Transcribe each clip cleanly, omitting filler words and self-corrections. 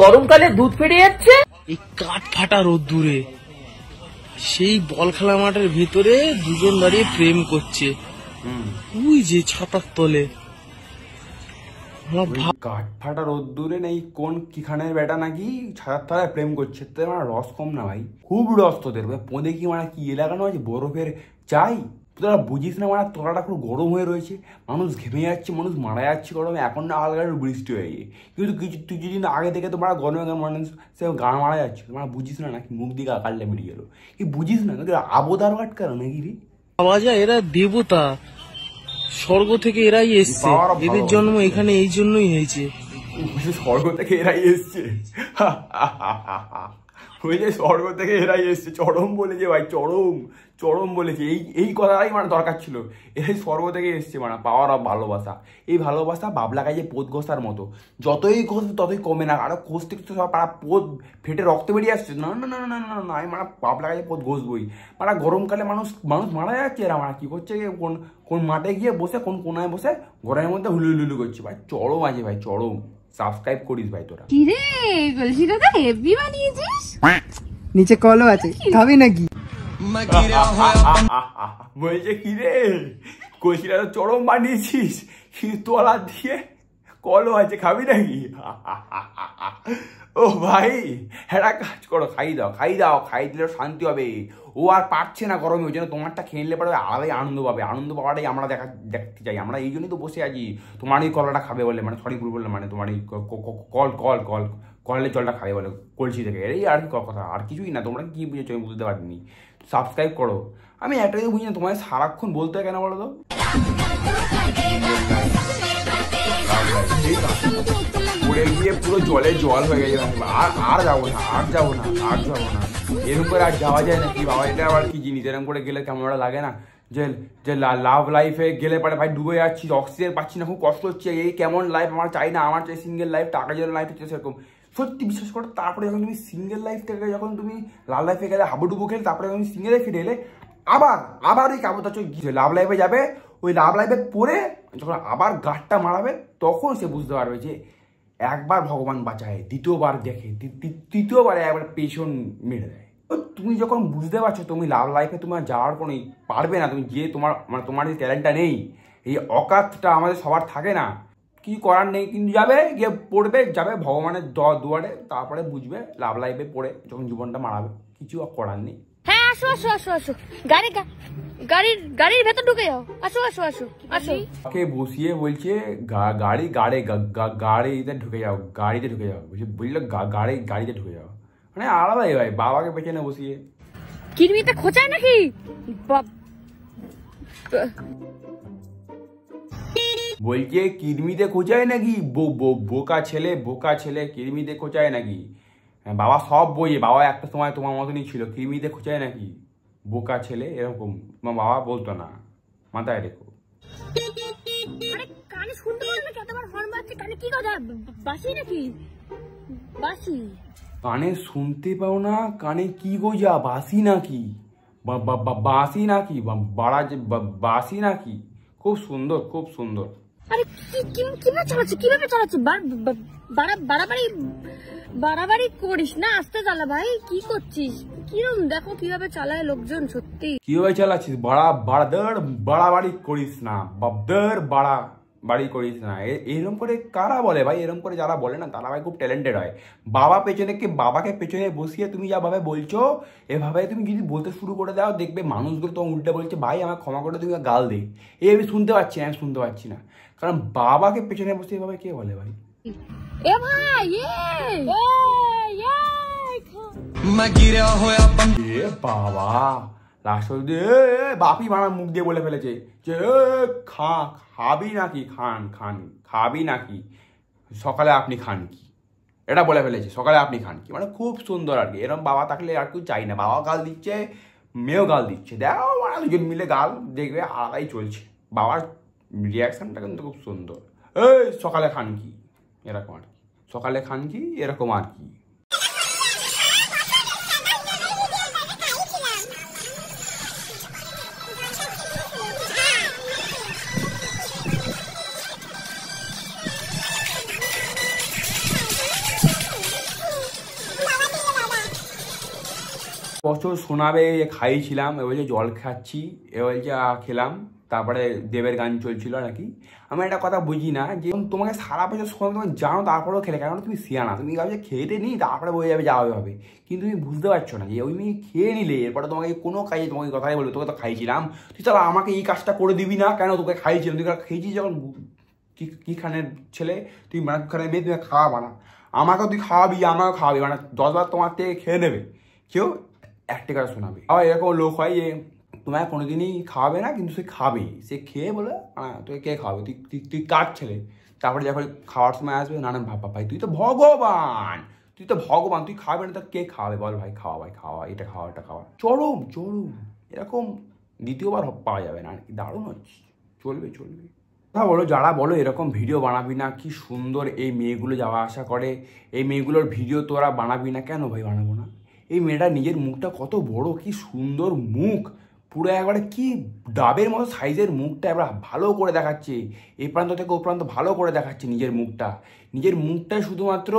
গরমকালে দুধ ফেটে যাচ্ছে, এই কাঠ ফাটা রোদ্দুরে সেই বল খেলা মাঠের ভিতরে দুজন দাঁড়িয়ে প্রেম করছে। ওই যে ছাতার তলে কাঠ ফাটা রোদ্দুরে নেই কোন কিখানের বেটা নাকি ছাতার তলায় প্রেম করছে। তোদের মানে রস কম না ভাই, খুব রস তোদের। পোঁদে কি মানে কি লাগানো আছে বরফের চাই? তোরা বুঝিস না মানে তলাটা খুব গরম হয়ে রয়েছে, মানুষ ঘেমে যাচ্ছে, মানুষ মারা যাচ্ছে গরমে। এখন না হালকা বৃষ্টি হয়ে গিয়ে, কিন্তু কিছুদিন আগে থেকে তোমরা গরমে মানুষ সে গান মারা যাচ্ছে। তোমরা বুঝিস না নাকি মুখ দিকে আকারলে বেরিয়ে গেলো কি বুঝিস না? আবদার আটকানো নাকি রে বাবা? যা এরা দেবতা, স্বর্গ থেকে এরাই এসছে, এদের জন্ম এখানে এই জন্যই হয়েছে। স্বর্গ থেকে এরাই এসছে, ওই যে স্বর্গ থেকে এরাই এসছে। চরম বলেছে ভাই, চরম চরম বলেছে। এই কথাটাই মানে দরকার ছিল। এরাই স্বর্গ থেকে এসছে মানে পাওয়ার অফ ভালোবাসা। এই ভালোবাসা বাবলা গাছে পোদ ঘষার মতো, যতই ঘষে ততই কমে না। আরো ঘষতে সব পাড়া পোদ ফেটে রক্ত বেরিয়ে আসছে। না না না না না না, আমি মানে বাবলা গাছে পোদ ঘষবই। মানে গরমকালে মানুষ মারা যাচ্ছে। এরা মানে কি করছে, কোন মাঠে গিয়ে বসে কোন কোনায় বসে ঘরের মধ্যে হুলুলুলু করছে। ভাই চরম আছে ভাই, চরম। সাবস্ক্রাইব করিস ভাই তোরা। কি রে কলসিটা তো হেভি বানিয়েছিস। নিচে কলও আছে, খাবি নাকি? বলছে কি রে কলসিটা তো চরম বানিয়েছিস, কিন্তু তলা দিয়ে কলও আছে, খাবি নাকি? ও ভাই একটা কাজ করো, খাই দাও খাই দিলেও শান্তি হবে। ও আর পারছে না গরমে, ওই জন্য তোমারটা খেয়ে নিলে পরে আলাদাই আনন্দ পাবে। আনন্দ পাওয়াটাই আমরা দেখতে চাই। আমরা এই জন্যই তো বসে আছি, তোমার এই কলাটা খাবে বলে, মানে সরি ভুল বললে, মানে তোমার এই কলের জলটা খাবে বলে কলসি থেকে। এই আর কি কথা, আর কিছুই না। তোমরা কি বুঝেছো আমি বুঝতে পারিনি। সাবস্ক্রাইব করো। আমি একটাই বুঝি না, তোমার সারাক্ষণ বলতে কেন বলো তো? পড়ে গিয়ে পুরো জলে জল হয়ে গেছে। আর যাবো না। এরকম করে আর যাওয়া যায় না কি বাবা? এটা আবার কি জিনিস? এরকম করে গেলে কেমন একটা লাগে না? যে লাভ লাইফে গেলে পরে ভাই ডুবে যাচ্ছি, অক্সিজেন পাচ্ছি না, খুব কষ্ট হচ্ছে। এই কেমন লাইফ আমার চাই না। আমার চাই সিঙ্গেল লাইফ, টাকা যেন লাইফ হচ্ছে সেরকম। সত্যি বিশ্বাস করো। তারপরে যখন তুমি সিঙ্গেল লাইফ থেকে যখন তুমি লাভ লাইফে গেলে, হাবুডুবু খেলে, তারপরে যখন সিঙ্গেল লাইফে এলে আবার ওই কাবুতা চোখ গিয়ে লাভ লাইফে যাবে। ওই লাভ লাইফে পড়ে যখন আবার গাঁটটা মারাবে, তখন সে বুঝতে পারবে যে একবার ভগবান বাঁচায়, দ্বিতীয়বার দেখে, তৃতীয়বারে একবার পেছন মেরে দেয়। তুমি যখন বুঝতে পারছো তুমি লাভ লাইফে তোমার যাওয়ার কোনো পারবে না, তুমি যে তোমার এই ট্যালেন্টটা নেই, এই অকাতটা আমাদের সবার থাকে না, কি করার নেই, কিন্তু যাবে গিয়ে পড়বে, যাবে ভগবানের দুয়ারে, তারপরে বুঝবে লাভ লাইফে পড়ে যখন জীবনটা মারাবে কিছু করার নেই। হ্যাঁ আসো আসো আসো আসো, গাড়ির ভেতর ঢুকে যাও। আসো আসো আসো আসো। ওকে বসিয়ে বলছে গাড়িতে ঢুকে যাও, বুঝলো? গাড়িতে ঢুকে যাও মানে আলাদাই ভাই। বাবাকে পেছনে বসিয়ে কিরমিতে খোঁচায় নাকি? বলছে কিরমিতে খোঁচায় নাকি? বোকা ছেলে কিরমিতে খোঁচায় নাকি? বাবা সব বইয়ে, বাবা একটা সময় তোমার মতনই ছিল। কিরমিতে খোঁচায় নাকি? বোকা ছেলে, এরকম বাবা বলতো না, মাথায় রেখো। কানে শুনতে পারবে কতবার হর্ন বাজছে? কানে কি কথা? বাসি নাকি? বাসি কানে শুনতে পাও না? কানে কি গোজা? বাসি নাকি? বাসি নাকি? বাসি নাকি? খুব সুন্দর, খুব সুন্দর। আরে কিভাবে চালাচ্ছে? বাড়াবাড়ি করিস না, আস্তে চালা ভাই। কি করছিস? কিরম দেখো কিভাবে চালায় লোকজন। সত্যি কিভাবে চালাচ্ছিস? বাড়াবাড়ি করিস না, বাড়ি করিস না। এরকম করে কারা বলে ভাই? এরকম করে যারা বলে না তারা ভাই খুব ট্যালেন্টেড হয়। বাবাকে পেছনে বসিয়ে তুমি যা ভাবে বলছো, এভাবে তুমি যদি বলতে শুরু করে দাও, দেখবে মানুষগুলো তো উল্টে বলছে ভাই আমার ক্ষমা করে তুমি গাল দে। আমি শুনতে পাচ্ছি না। কারণ বাবাকে পেছনে বসিয়ে এভাবে কে বলে ভাই? এ ভাই বাবা লাস্ট বাপি মারা মুখ দিয়ে বলে ফেলেছে যে খাবি নাকি? খাবি নাকি? সকালে আপনি খান কি? এটা বলে ফেলেছে, সকালে আপনি খান কি? মানে খুব সুন্দর আর কি। এরকম বাবা থাকলে আর কেউ চাই না। বাবা গাল দিচ্ছে, মেয়েও গাল দিচ্ছে, দেখো মানে দুজন মিলে গাল দেখবে আলাদাই চলছে। বাবার রিয়াকশনটা কিন্তু খুব সুন্দর। এই সকালে খান কি? এরকম আর কি। সকালে খান কি? এরকম আর কি। বছর শোনাবে খাইছিলাম, এ বলছে জল খাচ্ছি, এ বলছে খেলাম, তারপরে দেবের গান চলছিল নাকি। আমি একটা কথা বুঝি না যে তোমাকে সারা বছর শোনাবে, তুমি জানো তারপরেও খেলে, কারণ তুমি সিয়ানা, তুমি ভাবছো খেতে নিই তারপরে বয়ে যাবে যা হবে। কিন্তু তুমি বুঝতে পারছো না যে ওই মেয়ে খেয়ে নিলে এরপরে তোমাকে কোনো কাজে তোমাকে কথাই বলবে, তোকে তো খাইছিলাম, তুই তাহলে আমাকে এই কাজটা করে দিবি না কেন? তোকে খাইছিলাম, তুই খেয়েছিস যখন কি খানের ছেলে তুই, মানে খানের মেয়ে, তুমি খাওয়াবা না আমাকেও, তুই খাওয়াবি আমাকেও খাওয়াবি, মানে 10 বার তোমার থেকে খেয়ে নেবে, কেউ একটা কথা শোনাবে। আবার এরকম লোক হয় যে তোমায় কোনোদিনই খাওয়াবে না, কিন্তু সে খাবে, সে খেয়ে বলে তোকে কে খাওয়াবে, তুই কার ছেলে? তারপরে যখন খাওয়ার সময় আসবে নানান ভাববা, ভাই তুই তো ভগবান, তুই তো ভগবান, তুই খাবে না তো কে খাওয়াবে বল? ভাই খাওয়া, ভাই খাওয়া, এটা খাওয়া, এটা খাওয়া, চরম চরম। এরকম দ্বিতীয়বার পাওয়া যাবে না, দারুণ হচ্ছে, চলবে চলবে। কথা বলো যারা বলো এরকম ভিডিও বানাবি না, কি সুন্দর এই মেয়েগুলো যাওয়া আসা করে, এই মেয়েগুলোর ভিডিও তোরা বানাবি না কেন? ভাই বানাবো না। এই মেয়েটা নিজের মুখটা কত বড়, কি সুন্দর মুখ, পুরো একবারে কি ডাবের মতো সাইজের মুখটা এবার ভালো করে দেখাচ্ছে, এই প্রান্ত থেকে ও প্রান্ত ভালো করে দেখাচ্ছে নিজের মুখটা। নিজের মুখটাই শুধুমাত্র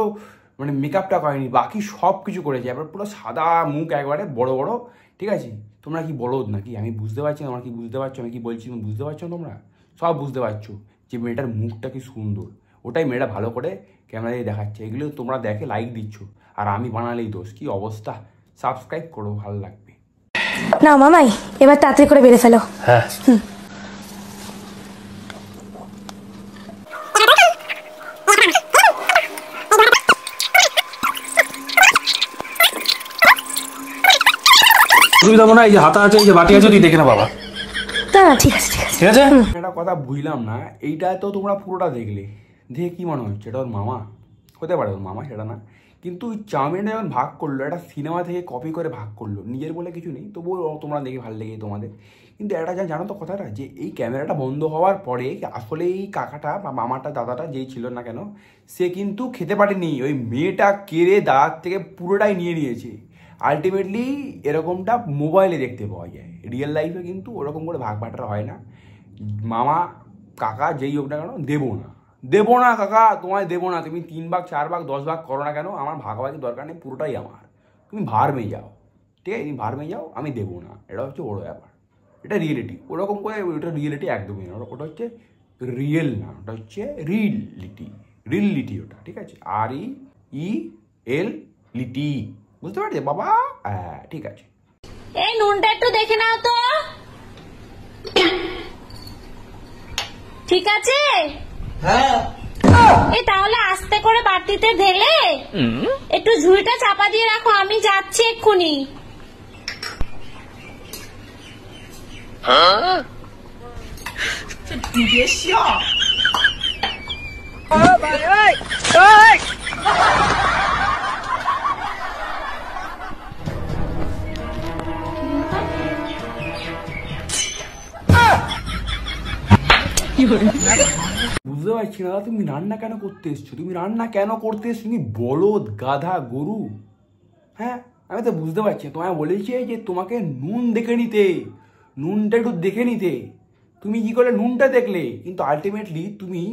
মানে মেকআপটা করেনি, বাকি সব কিছু করেছে, এবার পুরো সাদা মুখ একবারে বড় বড়, ঠিক আছে? তোমরা কি বলদ নাকি? আমি বুঝতে পারছি, তোমরা কি বুঝতে পারছো আমি কি বলছি? তুমি বুঝতে পারছো, তোমরা সব বুঝতে পারছো যে মেয়েটার মুখটা কি সুন্দর, ওটাই মেয়েটা ভালো করে ক্যামেরা দিয়ে দেখাচ্ছে। এগুলো তোমরা দেখে লাইক দিচ্ছ, আর আমি বানালেই দোষ। কি অবস্থা! সাবস্ক্রাইব করো, ভালো লাগবে। না মামাই, এবার তাড়াতাড়ি করে বেড়ে ফেলো। হ্যাঁ তুমি যাবো না, এই যে হাতা আছে, এই যে বাটি আছে, তুই দেখে না বাবা। না না ঠিক আছে ঠিক আছে ঠিক আছে। একটা কথা বুঝলাম না, এইটা তো তোমরা পুরোটা দেখলে, দেখে কি মনে হচ্ছে এটা ওর মামা? হতে পারে ওর মামা, সেটা না, কিন্তু ওই চাউমিনটা যখন ভাগ করলো, একটা সিনেমা থেকে কপি করে ভাগ করলো, নিজের বলে কিছু নেই, তবুও তোমরা দেখে ভালো লেগে তোমাদের। কিন্তু একটা জানো তো কথাটা, যে এই ক্যামেরাটা বন্ধ হওয়ার পরে আসলে এই কাকাটা বা মামাটা দাদাটা যেই ছিল না কেন, সে কিন্তু খেতে পারেনি, ওই মেয়েটা কেড়ে দাঁত থেকে পুরোটাই নিয়ে নিয়েছে। আলটিমেটলি এরকমটা মোবাইলে দেখতে পাওয়া যায়, রিয়েল লাইফে কিন্তু ওরকম করে ভাগ বাটারা হয় না। মামা কাকা যেই হোক না কেন, দেবো না কাকা, তোমায় দেবো না, তুমি 3 ভাগ 4 ভাগ 10 ভাগ করো না কেন, আমার ভাগাভাগি দরকার নেই, পুরোটাই আমার, তুমি ভার মেয়ে যাও, ঠিক আছে? তুমি ভার মেয়ে যাও, আমি দেবো না, এটা হচ্ছে বড়ো ব্যাপার, এটা রিয়েলিটি। ওরকম করে ওটা রিয়েলিটি একদমই না, ওটা হচ্ছে রিয়েল না, ওটা হচ্ছে রিয়েলিটি ওটা, ঠিক আছে? REEL লিটি, বুঝতে পারছি বাবা? হ্যাঁ ঠিক আছে। এই নুনটা একটু দেখে নাও তো, ঠিক আছে? হ্যাঁ এই তাহলে আস্তে করে বাটিতে ঢেলে একটু ঝুড়িটা চাপা দিয়ে রাখো, আমি যাচ্ছি এক্ষুনি। বুঝতে পারছি না তুমি রান্না কেন করতে এসছো, তুমি রান্না কেন করতে এসছো? তুমি বলদ, গাধা, গরু। হ্যাঁ আমি তো বুঝতে পারছি, তোমায় বলেছি যে তোমাকে নুন দেখে নিতে, নুনটা একটু দেখে নিতে, তুমি কি করলে নুনটা দেখলে, কিন্তু আলটিমেটলি তুমি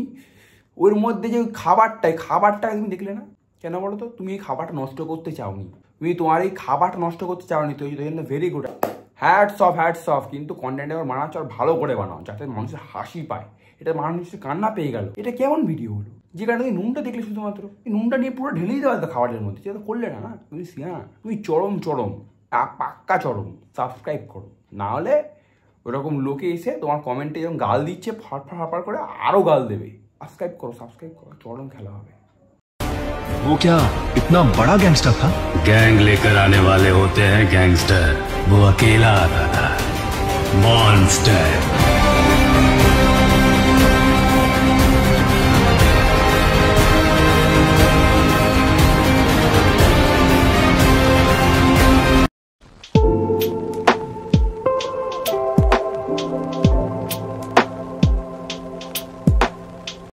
ওর মধ্যে যে খাবারটা তুমি দেখলে না কেন বলো তো? তুমি এই খাবারটা নষ্ট করতে চাওনি, তুমি তোমার এই খাবারটা নষ্ট করতে চাওনি, তো এই জন্য ভেরি গুড, হ্যাটস অফ। কিন্তু কন্টেন্ট এবার বানাচ্ছ আর ভালো করে বানাও, যাতে মানুষের হাসি পায়। এটা মানুষের কান্না পেয়ে গেল, এটা কেমন ভিডিও হলো? যে কারণে তুমি নুনটা দেখলে শুধুমাত্র, এই নুনটা নিয়ে পুরো ঢেলেই দেওয়া তো খাবারের মধ্যে, সেটা করলে না। তুমি তুমি চরম পাক্কা চরম। সাবস্ক্রাইব করো, না হলে ওরকম লোকে এসে তোমার কমেন্টে যখন গাল দিচ্ছে ফাড় করে আরো গাল দেবে। সাবস্ক্রাইব করো, চরম খেলা হবে। वो क्या इतना बड़ा गैंगस्टर था? गैंग लेकर आने वाले होते हैं गैंगस्टर, वो अकेला आता था मॉन्स्टर।